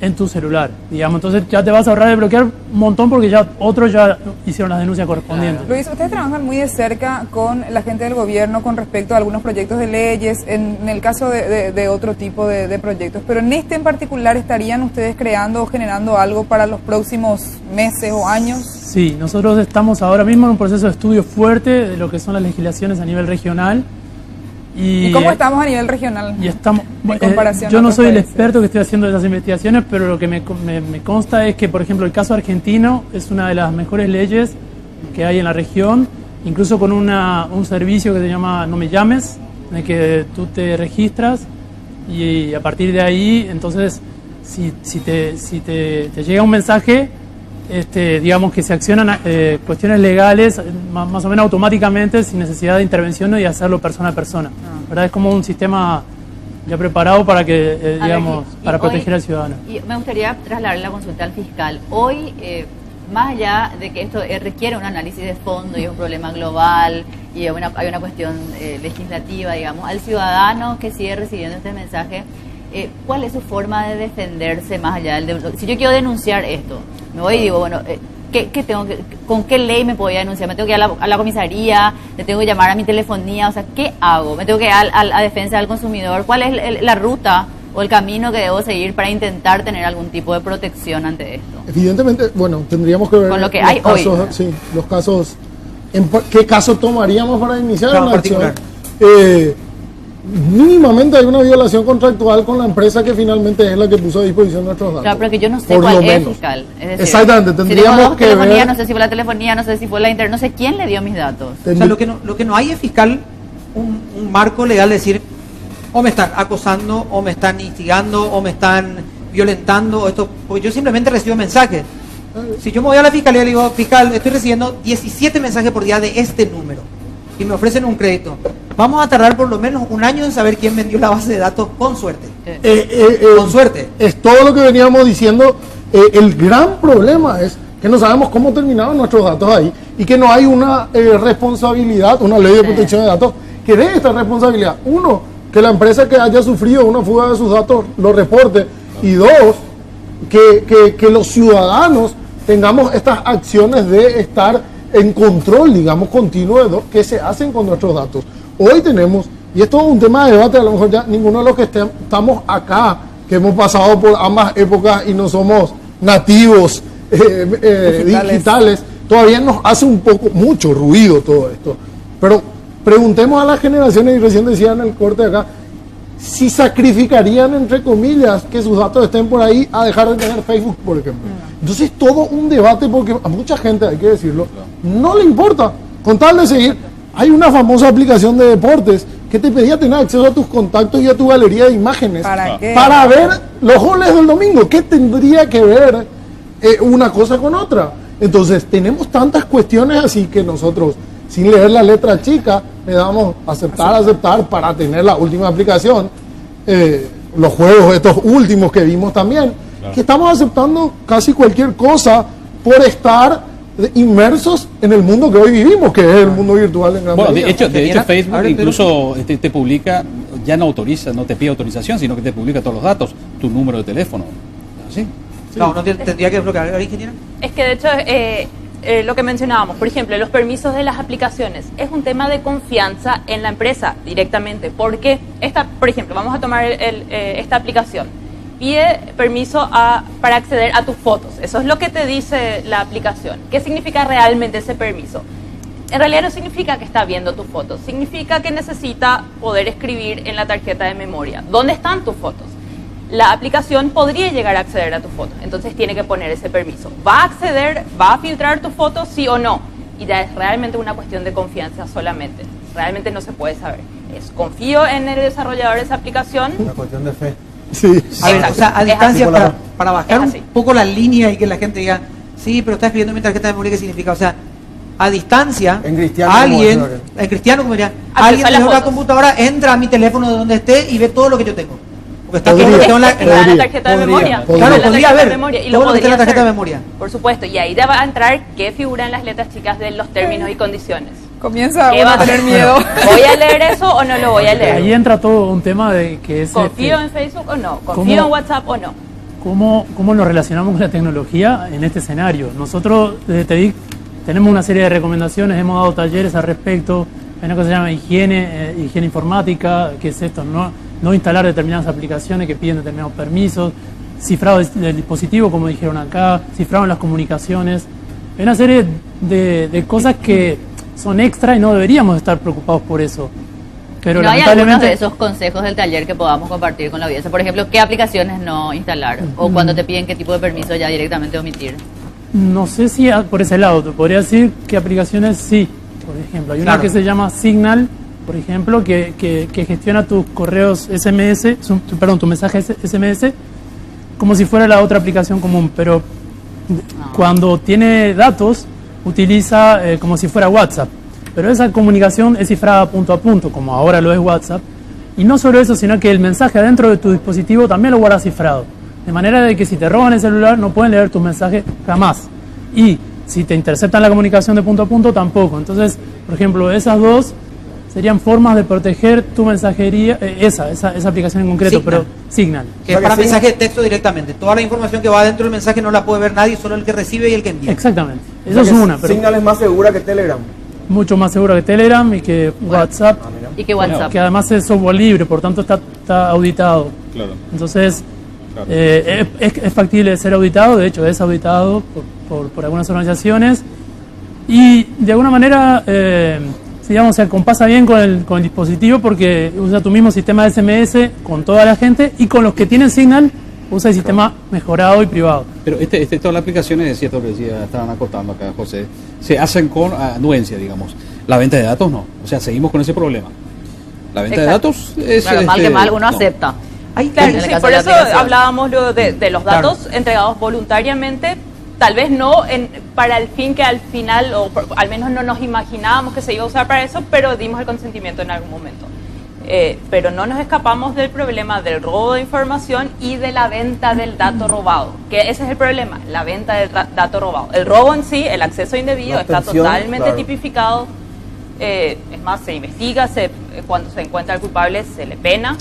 en tu celular, digamos. Entonces ya te vas a ahorrar de bloquear un montón, porque ya otros ya hicieron las denuncias correspondientes. Luis, ustedes trabajan muy de cerca con la gente del gobierno con respecto a algunos proyectos de leyes, en el caso de otro tipo de proyectos, pero en este en particular, ¿estarían ustedes creando o generando algo para los próximos meses o años? Sí, nosotros estamos ahora mismo en un proceso de estudio fuerte de lo que son las legislaciones a nivel regional. ¿Y cómo estamos a nivel regional? Y estamos, en comparación yo no soy el países? experto que estoy haciendo esas investigaciones, pero lo que me consta es que, por ejemplo, el caso argentino es una de las mejores leyes que hay en la región, incluso con un servicio que se llama No Me Llames, en el que tú te registras y a partir de ahí, entonces, si te llega un mensaje, digamos que se accionan cuestiones legales más o menos automáticamente sin necesidad de intervención y hacerlo persona a persona. ¿Verdad? Es como un sistema ya preparado para que, digamos, para proteger al ciudadano. Y me gustaría trasladar la consulta al fiscal. Hoy, más allá de que esto requiere un análisis de fondo y es un problema global y hay una cuestión legislativa, digamos, al ciudadano que sigue recibiendo este mensaje, ¿cuál es su forma de defenderse más allá del si yo quiero denunciar esto? Me voy y digo, bueno, ¿con qué ley me podía denunciar? ¿Me tengo que ir a la comisaría? ¿Me tengo que llamar a mi telefonía? O sea, ¿qué hago? ¿Me tengo que ir a defensa del consumidor? ¿Cuál es la ruta o el camino que debo seguir para intentar tener algún tipo de protección ante esto? Evidentemente, bueno, tendríamos que ver con lo que los hay casos, hoy. Sí, los casos. ¿Qué caso tomaríamos para iniciar Claro, una acción? particular. Mínimamente hay una violación contractual con la empresa que finalmente es la que puso a disposición nuestros datos. Claro, pero que yo no sé Por cuál lo es, menos. fiscal. Es decir, Exactamente, si tengo tendríamos dos que telefonías, ver. no sé si fue la telefonía, no sé si fue la internet, no sé quién le dio mis datos. O sea, lo que no hay es, fiscal, un marco legal de decir, o me están acosando, o me están instigando, o me están violentando, o esto, porque yo simplemente recibo mensajes. Si yo me voy a la fiscalía y le digo, fiscal, estoy recibiendo 17 mensajes por día de este número y me ofrecen un crédito, vamos a tardar por lo menos un año en saber quién vendió la base de datos, con suerte. Con suerte. Es todo lo que veníamos diciendo. El gran problema es que no sabemos cómo terminaron nuestros datos ahí y que no hay una responsabilidad, una ley de protección de datos que dé esta responsabilidad. Uno, que la empresa que haya sufrido una fuga de sus datos lo reporte, y dos, que los ciudadanos tengamos estas acciones de estar en control, digamos, continuo de que se hacen con nuestros datos. Hoy tenemos, y esto es un tema de debate, a lo mejor ya ninguno de los que estamos acá, que hemos pasado por ambas épocas y no somos nativos digitales, todavía nos hace mucho ruido todo esto. Pero preguntemos a las generaciones, y recién decían en el corte de acá, si sacrificarían, entre comillas, que sus datos estén por ahí a dejar de tener Facebook, por ejemplo. Entonces, todo un debate, porque a mucha gente, hay que decirlo, no le importa. Con tal de seguir, hay una famosa aplicación de deportes que te pedía tener acceso a tus contactos y a tu galería de imágenes. ¿Para qué? Para ver los goles del domingo. ¿Qué tendría que ver una cosa con otra? Entonces, tenemos tantas cuestiones así que nosotros, sin leer la letra chica, le damos aceptar para tener la última aplicación. Los juegos estos últimos que vimos también, que estamos aceptando casi cualquier cosa por estar inmersos en el mundo que hoy vivimos, que es el mundo virtual en gran Bueno, medida. de hecho Facebook incluso te publica, ya no autoriza, no te pide autorización, sino que te publica todos los datos, tu número de teléfono. ¿Así? No, no tendría que bloquear. ¿La ingeniera? Es que de hecho, lo que mencionábamos, por ejemplo, los permisos de las aplicaciones, es un tema de confianza en la empresa directamente, porque por ejemplo, vamos a tomar esta aplicación, pide permiso para acceder a tus fotos, eso es lo que te dice la aplicación. ¿Qué significa realmente ese permiso? En realidad no significa que está viendo tus fotos, significa que necesita poder escribir en la tarjeta de memoria ¿dónde están tus fotos? La aplicación podría llegar a acceder a tus fotos, entonces tiene que poner ese permiso. ¿Va a acceder, va a filtrar tus fotos, sí o no? Y ya es realmente una cuestión de confianza solamente. Realmente no se puede saber. Confío en el desarrollador de esa aplicación. Una cuestión de fe. Sí. A ver, Exacto. o sea, a Es distancia, así. para bajar Es un así. poco la línea y que la gente diga, sí, pero está escribiendo mi tarjeta de memoria, ¿qué significa? O sea, a distancia, En cristiano, alguien, como decía en cristiano, como diría, Accesa alguien a las desde la fotos. computadora entra a mi teléfono de donde esté y ve todo lo que yo tengo. Porque está todo lo que Podría. tengo en la, Es que está en la tarjeta de Podría. memoria. Podría. Claro, Está en la podría tarjeta de haber memoria, y todo lo lo que está en la podría tarjeta de hacer. memoria. Por supuesto, y ahí te va a entrar qué figura en las letras chicas de los términos y condiciones. Comienza ¿Qué uno va a tener miedo. ¿Voy a leer eso o no lo voy a Ahí leer? entra todo un tema de que es ¿Confío en Facebook o no? ¿Confío ¿Cómo? en WhatsApp o no? cómo nos relacionamos con la tecnología en este escenario. Nosotros desde TEDIC tenemos una serie de recomendaciones, hemos dado talleres al respecto. Hay una cosa que se llama higiene informática, que es esto, no instalar determinadas aplicaciones que piden determinados permisos, cifrado del dispositivo, como dijeron acá, cifrado en las comunicaciones. Hay una serie de cosas que son extra y no deberíamos estar preocupados por eso. Pero ¿No hay algunos lamentablemente de esos consejos del taller que podamos compartir con la audiencia? Por ejemplo, ¿qué aplicaciones no instalar? O cuando te piden qué tipo de permiso ya directamente omitir. no sé si por ese lado, te podría decir qué aplicaciones sí. Por ejemplo, hay una Claro. que se llama Signal, por ejemplo, que gestiona tus correos SMS, tu mensaje SMS, como si fuera la otra aplicación común, pero cuando tiene datos, utiliza como si fuera WhatsApp. Pero esa comunicación es cifrada punto a punto, como ahora lo es WhatsApp. Y no solo eso, sino que el mensaje adentro de tu dispositivo también lo guarda cifrado. De manera de que si te roban el celular no pueden leer tus mensajes jamás. Y si te interceptan la comunicación de punto a punto, tampoco. Entonces, por ejemplo, esas dos serían formas de proteger tu mensajería, esa aplicación en concreto, Signal. pero Signal. Que es para mensaje de texto directamente. Toda la información que va dentro del mensaje no la puede ver nadie, solo el que recibe y el que envía. Exactamente. O Eso sea es que una, pero Signal es más segura que Telegram. mucho más seguro que Telegram y que WhatsApp, Y que WhatsApp. que además es software libre, por tanto está auditado. Claro. Entonces, Claro. es factible de ser auditado, de hecho es auditado por algunas organizaciones y de alguna manera, digamos, se compasa bien con el dispositivo porque usa tu mismo sistema de SMS con toda la gente y con los que tienen Signal usa el sistema mejorado y privado. Pero todas las aplicaciones, es cierto que decía, estaban acotando acá, José, se hacen con anuencia, digamos. La venta de datos no. O sea, seguimos con ese problema. La venta Exacto. de datos es... Claro, mal que mal uno no. acepta. Ahí Claro, En el sí, caso por de la eso aplicación. hablábamos luego de los datos entregados voluntariamente, tal vez no para el fin que al final, al menos no nos imaginábamos que se iba a usar para eso, pero dimos el consentimiento en algún momento. Pero no nos escapamos del problema del robo de información y de la venta del dato robado, que ese es el problema, la venta del dato robado. El robo en sí, el acceso indebido, La está obtención, totalmente claro. tipificado. Es más, se investiga, cuando se encuentra el culpable se le pena.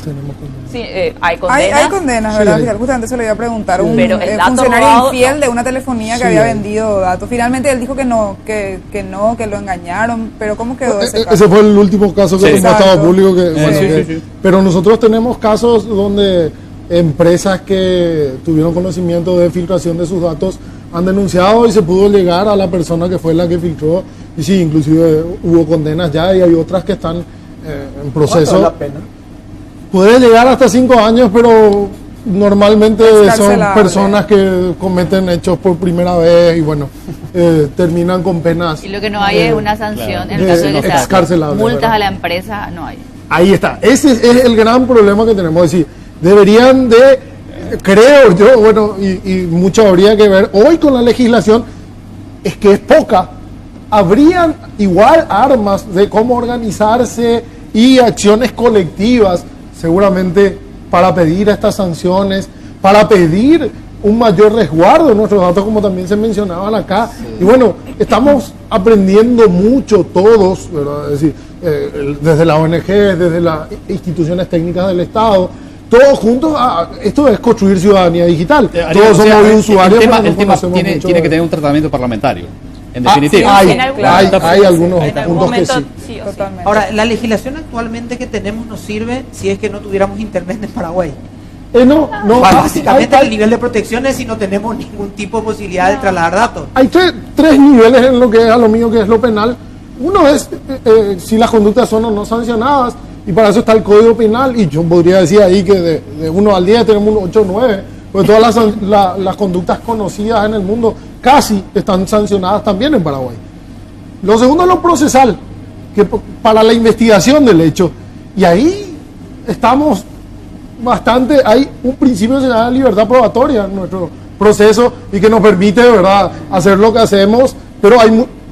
Sí, hay condenas. Hay condenas, Sí, ¿verdad? hay. Fíjate, justamente se lo iba a preguntar. Un Pero el dato funcionario robado, infiel no. de una telefonía que Sí, había hay. vendido datos. Finalmente él dijo que no, que lo engañaron. Pero ¿cómo quedó ese caso? Ese fue el último caso que Sí. tomó Estado Exacto. Público. Bueno, sí, que- sí. Pero nosotros tenemos casos donde empresas que tuvieron conocimiento de filtración de sus datos han denunciado y se pudo llegar a la persona que fue la que filtró. Y sí, inclusive hubo condenas ya y hay otras que están en ¿Cuánto es proceso. la pena? Puede llegar hasta 5 años, pero normalmente son Excarcelable. personas que cometen hechos por primera vez y bueno, terminan con penas. Y lo que no hay es una sanción en el de- caso de que sea excarcelable, multas ¿verdad? a la empresa, no hay. Ahí está, ese es el gran problema que tenemos. Es decir, deberían de, creo yo, bueno, y mucho habría que ver hoy con la legislación, es que es poca. Habrían igual armas de cómo organizarse y acciones colectivas, seguramente para pedir estas sanciones, para pedir un mayor resguardo de nuestros datos, como también se mencionaban acá. Y bueno, estamos aprendiendo mucho todos, ¿verdad? Es decir, desde la ONG, desde las instituciones técnicas del Estado, todos juntos, esto es construir ciudadanía digital. Todos somos usuarios, el tema, pero no conocemos tiene mucho que de- tener un tratamiento parlamentario, en Ah, definitiva. hay, en algún hay momento, algunos en algún puntos que momento, sí. sí o sí. Totalmente. Ahora, la legislación actualmente que tenemos nos sirve si es que no tuviéramos internet en Paraguay. No, Básicamente hay- el nivel de protección es si no tenemos ningún tipo de posibilidad de trasladar datos. Hay tres niveles en lo que es a lo mío, que es lo penal. Uno es si las conductas son o no sancionadas, y para eso está el Código Penal, y yo podría decir ahí que de 1 al 10 tenemos un 8 o 9, porque todas las conductas conocidas en el mundo casi están sancionadas también en Paraguay. Lo segundo es lo procesal, que para la investigación del hecho, y ahí estamos bastante, hay un principio que se llama libertad probatoria en nuestro proceso y que nos permite, ¿verdad?, hacer lo que hacemos, pero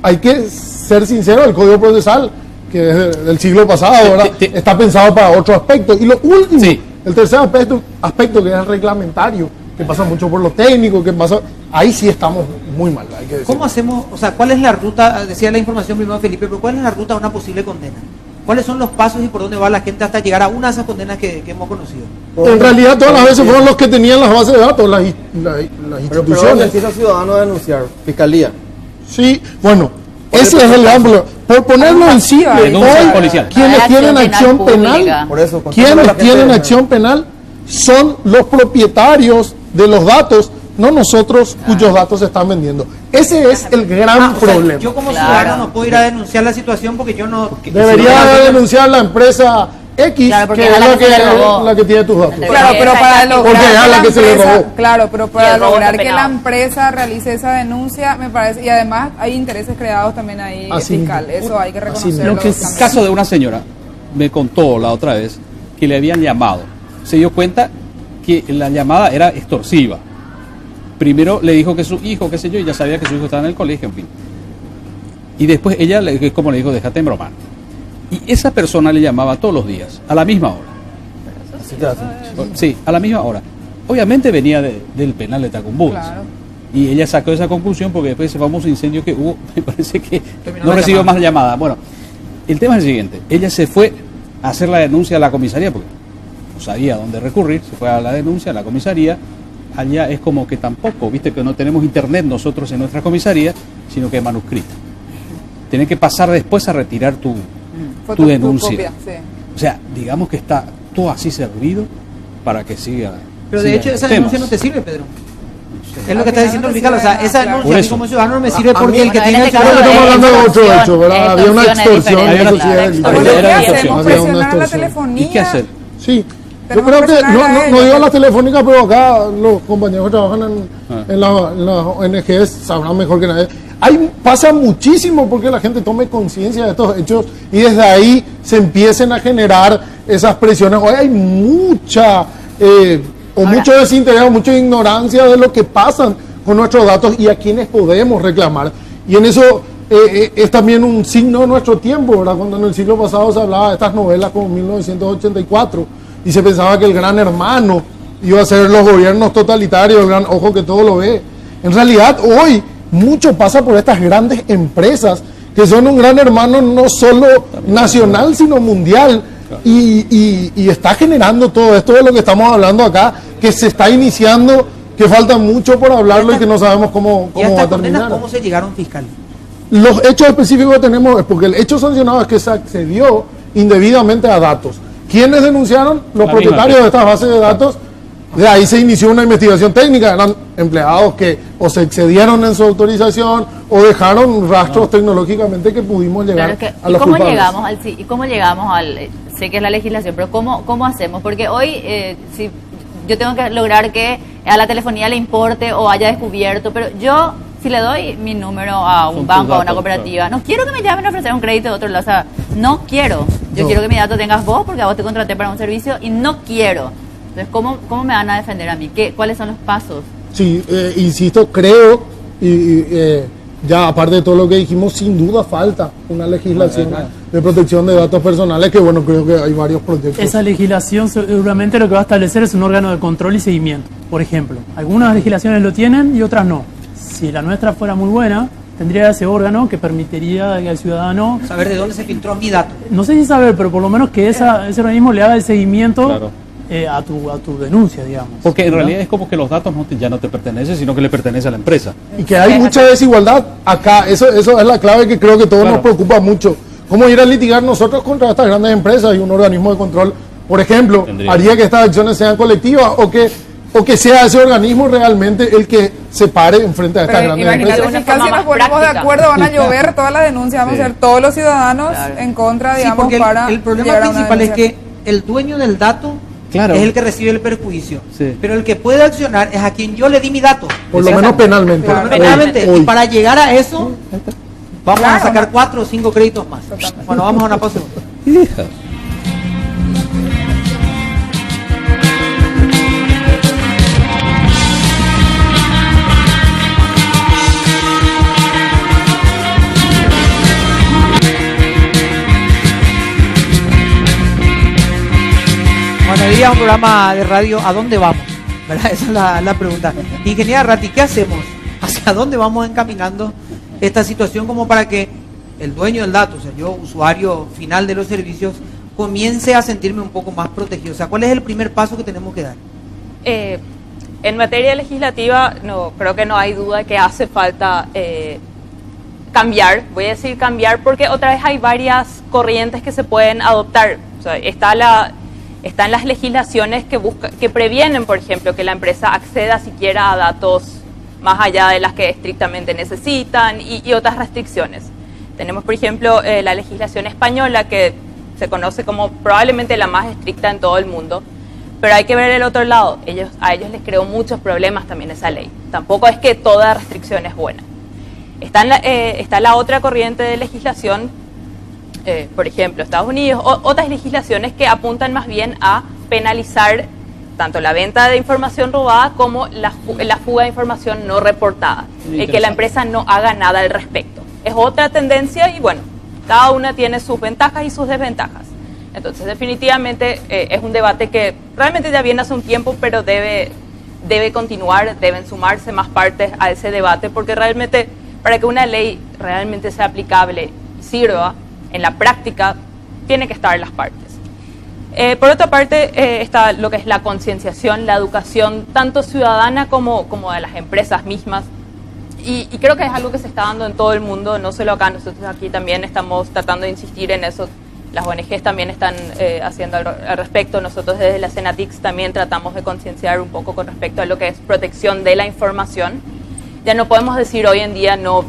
hay que ser sincero, el Código Procesal, que es del siglo pasado, ¿verdad?, está pensado para otro aspecto. Y lo último, Sí. el tercer aspecto que es el reglamentario, que pasa mucho por lo técnico, que pasa, ahí sí estamos muy mal, hay que decir. ¿Cómo hacemos, o sea, cuál es la ruta, decía la información primero Felipe, pero cuál es la ruta a una posible condena? ¿Cuáles son los pasos y por dónde va la gente hasta llegar a una de esas condenas que hemos conocido? En realidad todas las veces fueron los que tenían las bases de datos, las Pero instituciones. empieza el ciudadano a denunciar, fiscalía. Sí, bueno, ese es el amplio. Por ponerlo en sí, Denuncia hoy, policial. quienes Acción tienen penal acción pública. penal, Por eso, quienes tienen acción penal son los propietarios de los datos, no nosotros cuyos datos se están vendiendo. Ese es el gran O sea, problema. yo como Claro. ciudadano no puedo ir a denunciar la situación porque yo no... Debería de denunciar la empresa X, Claro, porque que es es la la que se le robó. la que tiene tus datos. Porque Claro, pero para esa lograr Porque es a la que se le empresa, robó. claro, pero Y para el robo lograr está que la penado. empresa realice esa denuncia, me parece, y además hay intereses creados también ahí Así fiscal, mismo. eso hay que Así reconocerlo. mismo. Lo que es también. Caso de una señora me contó la otra vez que le habían llamado. Se dio cuenta que la llamada era extorsiva. Primero le dijo que su hijo, qué sé yo, y ya sabía que su hijo estaba en el colegio, en fin. Y después ella, como le dijo, déjate en bromar. Y esa persona le llamaba todos los días, a la misma hora. Así te hacen. Sí, a la misma hora. Obviamente venía del penal de Tacumbú. Claro. Y ella sacó esa conclusión porque después de ese famoso incendio que hubo, me parece que Terminó no la recibió llamada. más llamadas. Bueno, el tema es el siguiente. Ella se fue a hacer la denuncia a la comisaría porque no sabía dónde recurrir. Se fue a la denuncia a la comisaría. Allá es como que tampoco, viste que no tenemos internet nosotros en nuestra comisaría, sino que es manuscrita. Tienes que pasar después a retirar tu denuncia. Fotocopia, sí. O sea, digamos que está todo así servido para que siga. Pero de siga hecho los esa temas. denuncia no te sirve, Pedro. Es lo que Al está final diciendo no te Ricardo. O sea, sirve esa nada, denuncia Por a mí eso. como ciudadano no me A sirve mí- porque el que Bueno, en tiene este el caso ciudadano... Estamos hablando de otro extorsión, hecho, ¿verdad? Había una extorsión es extorsión diferente. asociada al Pero Era ¿qué una hacemos? extorsión. Había una Presionar a la extorsión. telefonía. ¿Y qué hacer? Sí, yo Tenemos creo que que, presionar a no ellos. digo las telefónicas, pero acá los compañeros que trabajan en las ONGs sabrán mejor que nadie. Pasa muchísimo porque la gente tome conciencia de estos hechos y desde ahí se empiecen a generar esas presiones. Hoy hay mucha, mucho desinterés, o mucha ignorancia de lo que pasa con nuestros datos y a quienes podemos reclamar. Y en eso es también un signo de nuestro tiempo, ¿verdad? Cuando en el siglo pasado se hablaba de estas novelas como 1984 y se pensaba que el gran hermano iba a ser los gobiernos totalitarios, el gran ojo que todo lo ve. En realidad hoy mucho pasa por estas grandes empresas que son un gran hermano no solo nacional sino mundial y está generando todo esto de lo que estamos hablando acá, que se está iniciando, que falta mucho por hablarlo y que no sabemos cómo ¿Y va estas a terminar. condenas cómo se llegaron, fiscal? Los hechos específicos que tenemos es porque el hecho sancionado es que se accedió indebidamente a datos. ¿Quiénes denunciaron? Los La propietarios misma de estas bases de datos. De ahí se inició una investigación técnica. Eran empleados que o se excedieron en su autorización o dejaron rastros tecnológicamente que pudimos llegar Claro, es que, a los culpables. ¿y cómo llegamos al sé que es la legislación, pero cómo hacemos? Porque hoy si yo tengo que lograr que a la telefonía le importe o haya descubierto, pero yo si le doy mi número a un Son banco, tus a una datos, cooperativa, no quiero que me llamen a ofrecer un crédito de otro lado, o sea, no quiero. Yo No. quiero que mi dato tengas vos porque a vos te contraté para un servicio y no quiero. Entonces, ¿cómo me van a defender a mí? ¿Cuáles son los pasos? Sí, insisto, creo, ya aparte de todo lo que dijimos, sin duda falta una legislación de protección de datos personales, que bueno, creo que hay varios proyectos. Esa legislación seguramente lo que va a establecer es un órgano de control y seguimiento. Por ejemplo, algunas legislaciones lo tienen y otras no. Si la nuestra fuera muy buena, tendría ese órgano que permitiría que al ciudadano, Saber de dónde se filtró mi dato. no sé si saber, pero por lo menos que ese organismo le haga el seguimiento Claro. a tu denuncia, digamos. Porque en ¿verdad? realidad es como que los datos ya no te pertenecen, sino que le pertenece a la empresa. Y que hay mucha desigualdad acá, eso es la clave que creo que todos Claro. nos preocupa mucho. ¿Cómo ir a litigar nosotros contra estas grandes empresas y un organismo de control, por ejemplo, Tendría. haría que estas acciones sean colectivas o que sea ese organismo realmente el que se pare enfrente a estas Pero grandes imagínate, empresas? de una fiscal, si forma nos más ponemos de práctica. acuerdo van a llover todas las denuncias, vamos Sí. a ser todos los ciudadanos Claro. en contra, Sí, digamos, porque para el problema llegar a una principal es denuncia. que el dueño del dato Claro. es el que recibe el perjuicio. Sí. Pero el que puede accionar es a quien yo le di mi dato. Por lo menos penalmente. Claro. Penalmente. Hoy. Y para llegar a eso, vamos a Claro, sacar no. 4 o 5 créditos más. Bueno, vamos a una pausa. Bueno, hoy día un programa de radio, ¿a dónde vamos? ¿Verdad? Esa es la pregunta. Ingeniera Ratti, ¿qué hacemos? ¿Hacia dónde vamos encaminando esta situación como para que el dueño del dato, o sea, yo, usuario final de los servicios, comience a sentirme un poco más protegido? O sea, ¿cuál es el primer paso que tenemos que dar? En materia legislativa, no creo que no hay duda que hace falta cambiar. Voy a decir cambiar porque otra vez hay varias corrientes que se pueden adoptar. O sea, están las legislaciones que previenen, por ejemplo, que la empresa acceda siquiera a datos más allá de las que estrictamente necesitan y otras restricciones. Tenemos, por ejemplo, la legislación española, que se conoce como probablemente la más estricta en todo el mundo, pero hay que ver el otro lado. A ellos les creó muchos problemas también esa ley. Tampoco es que toda restricción es buena. Está la otra corriente de legislación por ejemplo, Estados Unidos, otras legislaciones que apuntan más bien a penalizar tanto la venta de información robada como la fuga de información no reportada, que la empresa no haga nada al respecto. Es otra tendencia y bueno, cada una tiene sus ventajas y sus desventajas. Entonces, definitivamente es un debate que realmente ya viene hace un tiempo, pero debe continuar, deben sumarse más partes a ese debate, porque realmente, para que una ley realmente sea aplicable y sirva en la práctica, tiene que estar las partes. Por otra parte, está lo que es la concienciación, la educación, tanto ciudadana como de las empresas mismas. Y creo que es algo que se está dando en todo el mundo, no solo acá, nosotros aquí también estamos tratando de insistir en eso. Las ONGs también están haciendo al respecto. Nosotros desde la Senatix también tratamos de concienciar un poco con respecto a lo que es protección de la información. Ya no podemos decir hoy en día, no,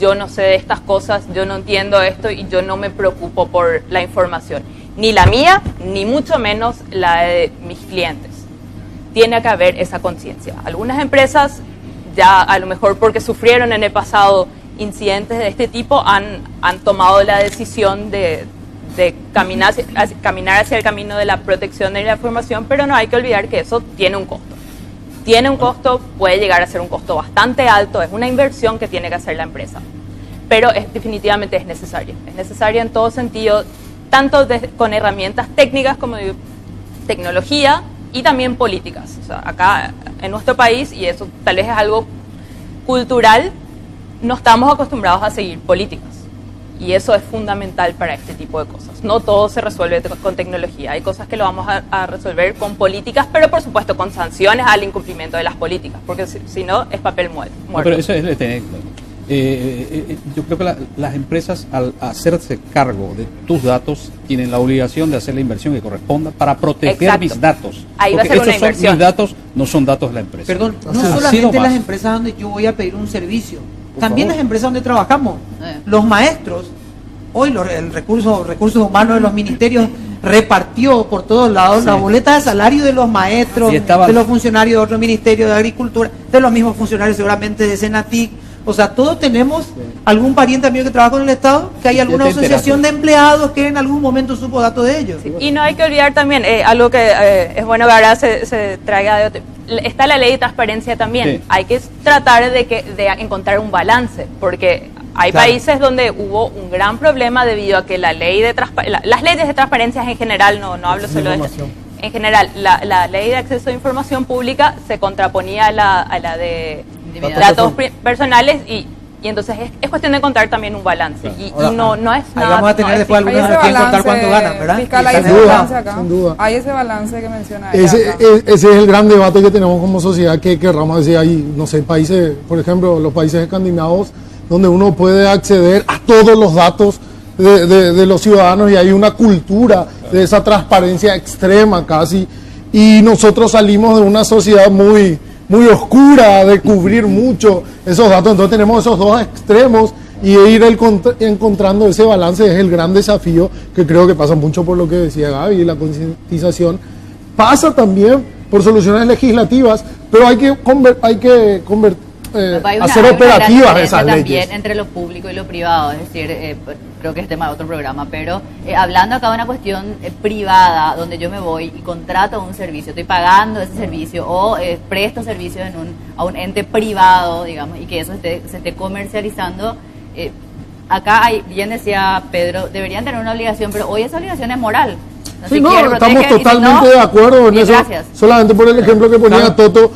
yo no sé de estas cosas, yo no entiendo esto y yo no me preocupo por la información. Ni la mía, ni mucho menos la de mis clientes. Tiene que haber esa conciencia. Algunas empresas, ya a lo mejor porque sufrieron en el pasado incidentes de este tipo, han tomado la decisión de caminar hacia el camino de la protección de la información, pero no hay que olvidar que eso tiene un costo. Tiene un costo, puede llegar a ser un costo bastante alto, es una inversión que tiene que hacer la empresa, pero definitivamente es necesaria. Es necesaria en todo sentido, tanto con herramientas técnicas como de tecnología y también políticas. O sea, acá en nuestro país, y eso tal vez es algo cultural, no estamos acostumbrados a seguir políticas. Y eso es fundamental para este tipo de cosas. No todo se resuelve con tecnología. Hay cosas que lo vamos a resolver con políticas, pero por supuesto con sanciones al incumplimiento de las políticas, porque si no es papel muerto. No, pero eso es yo creo que las empresas, al hacerse cargo de tus datos, tienen la obligación de hacer la inversión que corresponda para proteger mis datos. Ahí va a ser porque una esos son inversión. mis datos, no son datos de la empresa. Perdón, no Ha sido solamente más. las empresas donde yo voy a pedir un servicio, también favor. las empresas donde trabajamos. Los maestros, hoy el recursos humanos de los ministerios repartió por todos lados las boletas de salario de los maestros, Sí, estaba- de los funcionarios de otro ministerio de Agricultura, de los mismos funcionarios seguramente de Senatic. O sea, todos tenemos algún pariente mío que trabaja con el Estado, que hay alguna te asociación de enteraste. empleados que en algún momento supo datos de ellos. Y no hay que olvidar también, algo que es bueno que ahora se traiga de otro. Está la ley de transparencia también. Sí. Hay que tratar de encontrar un balance, porque hay Claro. países donde hubo un gran problema debido a que la ley de las leyes de transparencia en general, no hablo solo de esto, en general, la ley de acceso a información pública se contraponía a la de datos personales y entonces es cuestión de encontrar también un balance. Y no es Ahí nada. vamos a tener no es después simple. algunos Hay ese que contar cuánto balance, ganan, ¿verdad? fiscal, hay Sin ese duda, balance acá. sin duda. Hay ese balance que menciona ella Ese, acá. ese es el gran debate que tenemos como sociedad, que querramos decir, hay, no sé, países, por ejemplo, los países escandinavos, donde uno puede acceder a todos los datos de los ciudadanos y hay una cultura de esa transparencia extrema casi, y nosotros salimos de una sociedad muy oscura, de cubrir mucho esos datos, entonces tenemos esos dos extremos y ir encontrando ese balance es el gran desafío, que creo que pasa mucho por lo que decía Gaby, la concientización, pasa también por soluciones legislativas, pero hay que Hay una hacer gran operativas diferencia esas también leyes. entre lo público y lo privado, es decir, creo que es tema de otro programa, pero hablando acá de una cuestión privada, donde yo me voy y contrato un servicio, estoy pagando ese servicio o presto servicios a un ente privado, digamos, y que eso se esté comercializando. Acá bien decía Pedro, deberían tener una obligación, pero hoy esa obligación es moral. Sí, Si no, quiere, estamos protege, y si totalmente no, de acuerdo en bien, eso. gracias. Solamente por el ejemplo que ponía Claro. Toto,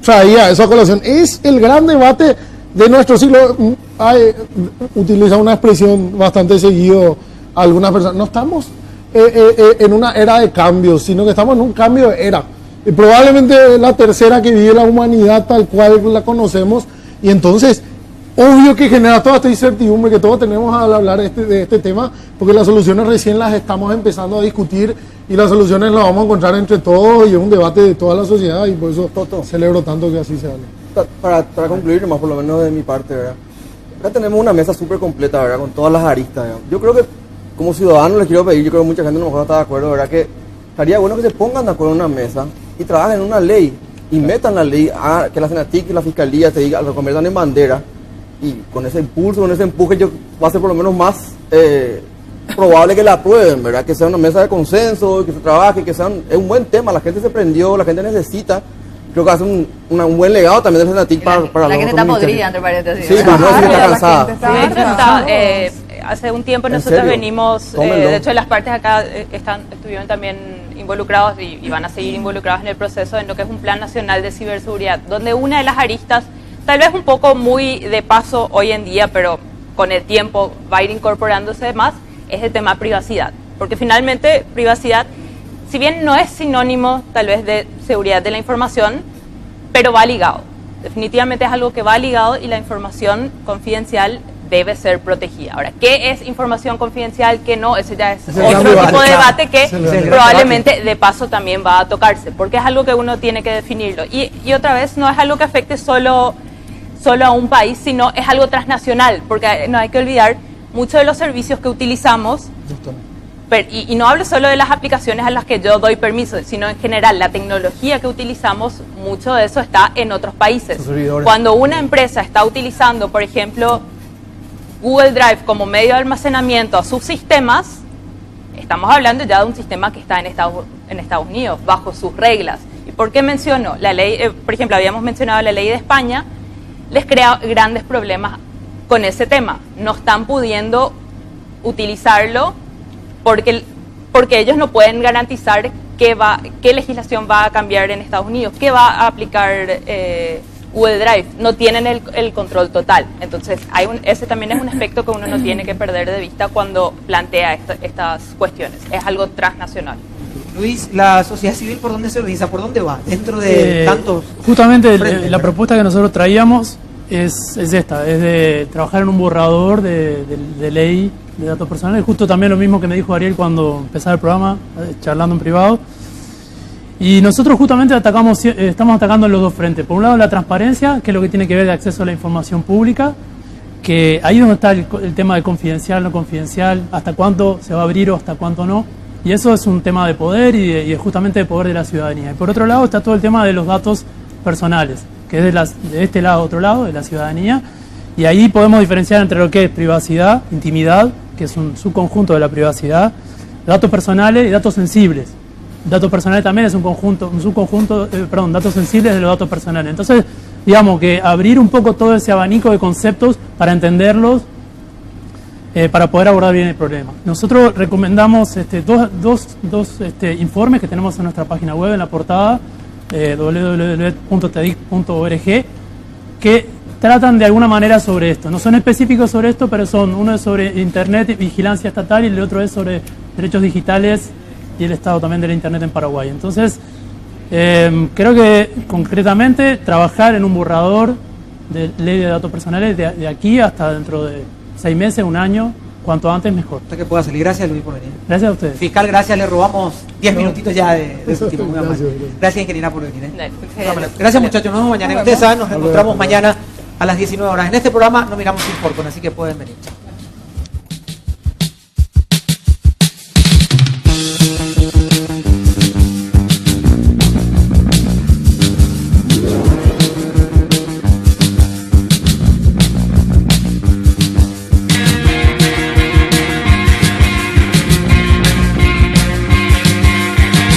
traía esa colación. Es el gran debate de nuestro siglo. Utiliza una expresión bastante seguido algunas personas. No estamos en una era de cambios, sino que estamos en un cambio de era. Y probablemente la tercera que vive la humanidad tal cual la conocemos. Y entonces, obvio que genera toda esta incertidumbre que todos tenemos al hablar de este tema, porque las soluciones recién las estamos empezando a discutir y las soluciones las vamos a encontrar entre todos y es un debate de toda la sociedad y por eso celebro tanto que así se hable. Para concluir, nomás por lo menos de mi parte, ¿verdad? Acá tenemos una mesa súper completa, ¿verdad? Con todas las aristas, ¿verdad? Yo creo que como ciudadanos les quiero pedir, yo creo que mucha gente a lo mejor no está de acuerdo, ¿verdad? Que estaría bueno que se pongan de acuerdo en una mesa y trabajen en una ley y metan la ley a que la Senatic y la Fiscalía te digan, lo conviertan en bandera y con ese impulso, con ese empuje, yo va a ser por lo menos más probable que la aprueben, ¿verdad? Que sea una mesa de consenso, que se trabaje, que sea es un buen tema, la gente se prendió, la gente necesita. Creo que hace un buen legado también del Senatic para la los gente otros está podrida, ministerios. entre paréntesis. Sí, para no decir que está cansada. Sí, de hecho, hace un tiempo ¿En nosotros serio? venimos, Tómenlo. de hecho las partes acá estuvieron también involucrados y van a seguir involucrados en el proceso en lo que es un plan nacional de ciberseguridad, donde una de las aristas, tal vez un poco muy de paso hoy en día, pero con el tiempo va a ir incorporándose más, es el tema privacidad. Porque finalmente privacidad, si bien no es sinónimo tal vez de seguridad de la información, pero va ligado. Definitivamente es algo que va ligado y la información confidencial debe ser protegida. Ahora, ¿qué es información confidencial? ¿Qué no? Ese ya es otro tipo de debate que probablemente de paso también va a tocarse, porque es algo que uno tiene que definirlo. Y otra vez, no es algo que afecte solo a un país, sino es algo transnacional, porque no hay que olvidar, muchos de los servicios que utilizamos, y no hablo solo de las aplicaciones a las que yo doy permiso, sino en general, la tecnología que utilizamos, mucho de eso está en otros países. Cuando una empresa está utilizando, por ejemplo, Google Drive como medio de almacenamiento a sus sistemas, estamos hablando ya de un sistema que está en Estados Unidos, bajo sus reglas. ¿Y por qué menciono? La ley, por ejemplo, habíamos mencionado la ley de España, les crea grandes problemas con ese tema. No están pudiendo utilizarlo porque ellos no pueden garantizar qué legislación va a cambiar en Estados Unidos, qué va a aplicar Google Drive. No tienen el control total. Entonces, ese también es un aspecto que uno no tiene que perder de vista cuando plantea estas cuestiones. Es algo transnacional. Luis, ¿la sociedad civil por dónde se organiza? ¿Por dónde va? Dentro de tantos... Justamente frentes, la ¿verdad? propuesta que nosotros traíamos es esta, es de trabajar en un borrador de ley de datos personales, justo también lo mismo que me dijo Ariel cuando empezaba el programa, charlando en privado. Y nosotros justamente estamos atacando en los dos frentes. Por un lado la transparencia, que es lo que tiene que ver de acceso a la información pública, que ahí es donde está el tema de confidencial, no confidencial, hasta cuánto se va a abrir o hasta cuánto no. Y eso es un tema de poder y justamente de poder de la ciudadanía. Y por otro lado está todo el tema de los datos personales, que es de este lado, otro lado, de la ciudadanía. Y ahí podemos diferenciar entre lo que es privacidad, intimidad, que es un subconjunto de la privacidad, datos personales y datos sensibles. Datos personales también es un subconjunto, datos sensibles de los datos personales. Entonces, digamos que abrir un poco todo ese abanico de conceptos para entenderlos, para poder abordar bien el problema. Nosotros recomendamos dos informes que tenemos en nuestra página web, en la portada, www.tedic.org, que tratan de alguna manera sobre esto. No son específicos sobre esto, pero uno es sobre Internet y vigilancia estatal y el otro es sobre derechos digitales y el estado también del Internet en Paraguay. Entonces, creo que concretamente trabajar en un borrador de ley de datos personales de aquí hasta dentro de 6 meses, un año, cuanto antes mejor. Hasta que pueda salir. Gracias, Luis, por venir. Gracias a ustedes. Fiscal, gracias. Le robamos 10 minutitos ya de su tiempo. Muy amable. Gracias, ingeniera, por venir. Gracias, muchachos. Nos vemos mañana. Ustedes saben, nos encontramos mañana a las 19 horas. En este programa no miramos sin Forcon, así que pueden venir.